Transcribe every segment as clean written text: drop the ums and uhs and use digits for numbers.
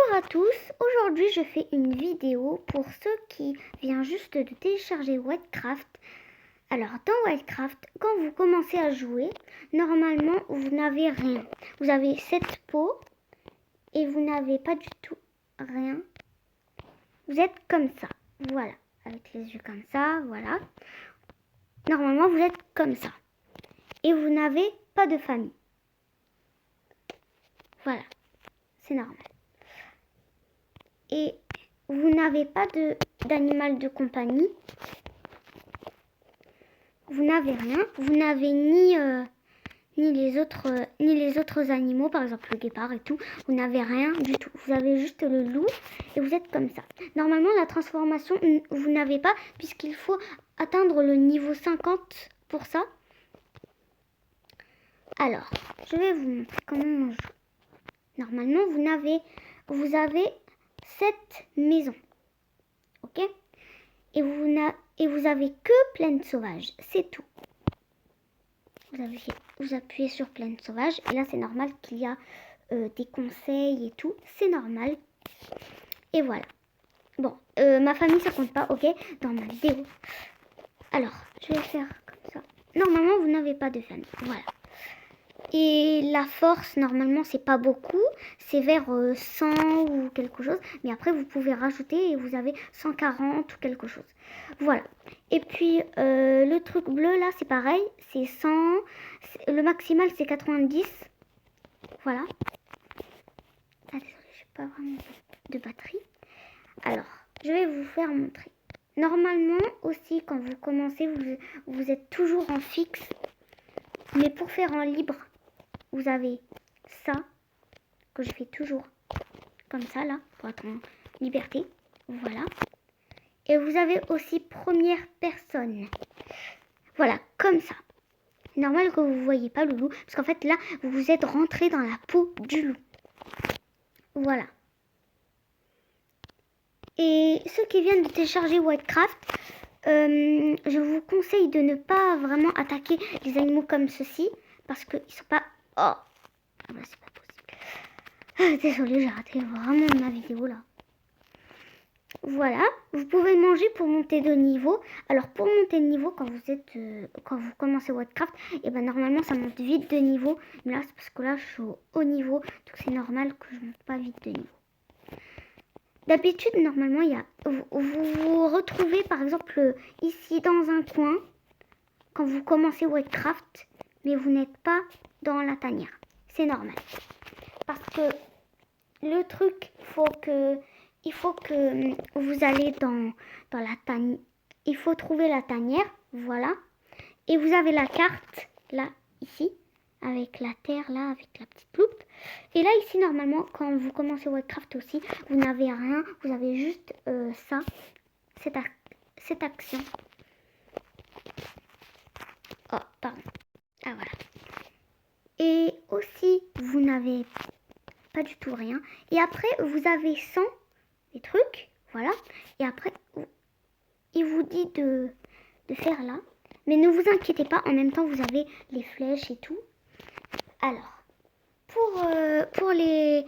Bonjour à tous, aujourd'hui je fais une vidéo pour ceux qui viennent juste de télécharger Wildcraft. Alors dans Wildcraft, quand vous commencez à jouer, normalement vous n'avez rien. Vous avez 7 pots et vous n'avez pas du tout rien. Vous êtes comme ça, voilà, avec les yeux comme ça, voilà. Normalement vous êtes comme ça et vous n'avez pas de famille. Voilà, c'est normal. Et vous n'avez pas d'animal de compagnie. Vous n'avez rien. Vous n'avez ni les autres animaux, par exemple le guépard et tout. Vous n'avez rien du tout. Vous avez juste le loup et vous êtes comme ça. Normalement, la transformation, vous n'avez pas puisqu'il faut atteindre le niveau 50 pour ça. Alors, je vais vous montrer comment on joue. Normalement, vous avez 7 maisons. Ok? Et vous avez que plaine sauvage. C'est tout. Vous appuyez sur plaine sauvage. Et là, c'est normal qu'il y a des conseils et tout. C'est normal. Et voilà. Bon, ma famille, ça compte pas, ok? Dans ma vidéo. Alors, je vais faire comme ça. Normalement, vous n'avez pas de famille. Voilà. Et la force, normalement, c'est pas beaucoup. C'est vers 100 ou quelque chose. Mais après, vous pouvez rajouter et vous avez 140 ou quelque chose. Voilà. Et puis, le truc bleu, là, c'est pareil. C'est 100. Le maximal, c'est 90. Voilà. Ah, désolé, je n'ai pas vraiment de batterie. Alors, je vais vous faire montrer. Normalement, aussi, quand vous commencez, vous êtes toujours en fixe. Mais pour faire en libre, vous avez ça, que je fais toujours comme ça, là, pour être en liberté. Voilà. Et vous avez aussi première personne. Voilà, comme ça. Normal que vous ne voyez pas le loup, parce qu'en fait, là, vous êtes rentré dans la peau du loup. Voilà. Et ceux qui viennent de télécharger Wildcraft, je vous conseille de ne pas vraiment attaquer les animaux comme ceci, parce qu'ils ne sont pas... Oh, ah bah, c'est pas possible. Désolée, j'ai raté vraiment ma vidéo là. Voilà, vous pouvez manger pour monter de niveau. Alors pour monter de niveau, quand vous commencez Wildcraft, et ben normalement ça monte vite de niveau. Mais là c'est parce que là je suis au haut niveau, donc c'est normal que je monte pas vite de niveau. D'habitude normalement vous vous retrouvez par exemple ici dans un coin quand vous commencez Wildcraft, mais vous n'êtes pas dans la tanière. C'est normal. Parce que le truc, il faut que vous allez dans la tanière. Il faut trouver la tanière, voilà. Et vous avez la carte, là, ici, avec la terre, là, avec la petite loupe. Et là, ici, normalement, quand vous commencez Wildcraft aussi, vous n'avez rien. Vous avez juste ça, cette action. Oh, pardon. Ah, voilà. Et aussi, vous n'avez pas du tout rien. Et après, vous avez 100 des trucs, voilà. Et après, il vous dit de faire là. Mais ne vous inquiétez pas, en même temps, vous avez les flèches et tout. Alors, pour les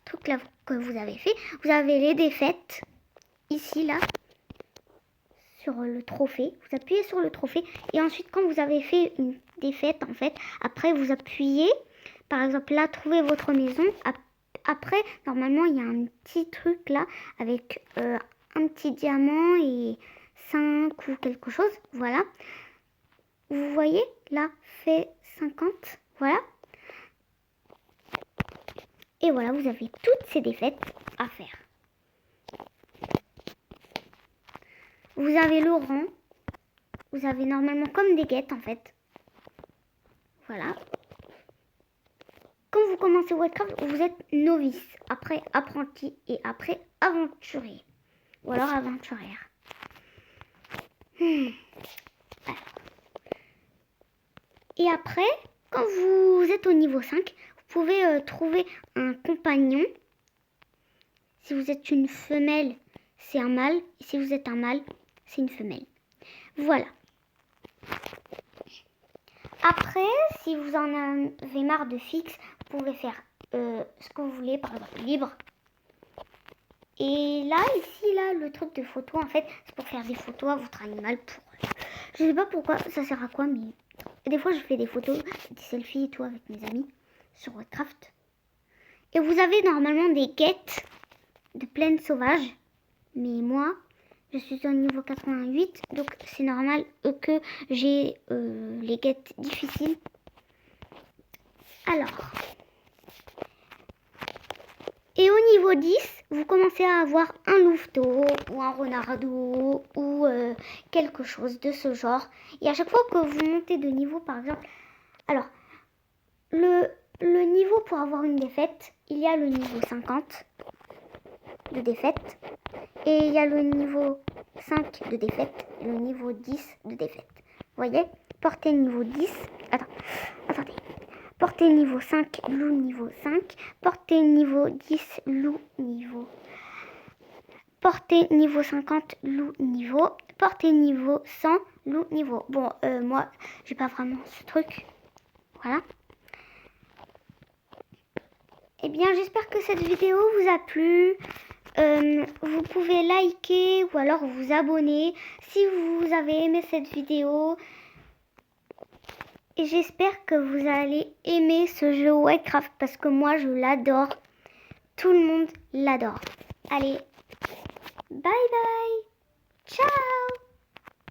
trucs là que vous avez fait, vous avez les défaites, ici, là, sur le trophée. Vous appuyez sur le trophée. Et ensuite, quand vous avez fait une défaite, en fait, après, vous appuyez. Par exemple, là, trouvez votre maison. Après, normalement, il y a un petit truc là avec un petit diamant et 5 ou quelque chose. Voilà. Vous voyez, là, fait 50. Voilà. Et voilà, vous avez toutes ces défaites à faire. Vous avez le rang. Vous avez normalement comme des guettes, en fait. Voilà. Quand vous commencez Wildcraft, vous êtes novice, après apprenti et après aventurier. Ou alors aventurière. Alors. Et après, quand vous êtes au niveau 5, vous pouvez trouver un compagnon. Si vous êtes une femelle, c'est un mâle. Et si vous êtes un mâle, c'est une femelle. Voilà. Après, si vous en avez marre de fixe, Vous pouvez faire ce que vous voulez, par exemple libre. Et là, ici, là, le truc de photo, en fait, c'est pour faire des photos à votre animal. Je sais pas pourquoi, ça sert à quoi, mais des fois, je fais des photos, des selfies et tout avec mes amis sur Craft. Et vous avez normalement des quêtes de plaine sauvage. Mais moi, je suis au niveau 88, donc c'est normal que j'ai les quêtes difficiles. Alors... Et au niveau 10, vous commencez à avoir un louveteau ou un renardeau ou quelque chose de ce genre. Et à chaque fois que vous montez de niveau, par exemple... Alors, le niveau pour avoir une défaite, il y a le niveau 50 de défaite. Et il y a le niveau 5 de défaite et le niveau 10 de défaite. Vous voyez? Portée niveau 10... Attendez. Portée niveau 5, loup niveau 5. Portée niveau 10, loup niveau. Portée niveau 50, loup niveau. Portée niveau 100, loup niveau. Bon, moi, j'ai pas vraiment ce truc. Voilà. Eh bien, j'espère que cette vidéo vous a plu. Vous pouvez liker ou alors vous abonner si vous avez aimé cette vidéo. Et j'espère que vous allez aimer ce jeu Minecraft parce que moi je l'adore. Tout le monde l'adore. Allez, bye bye. Ciao.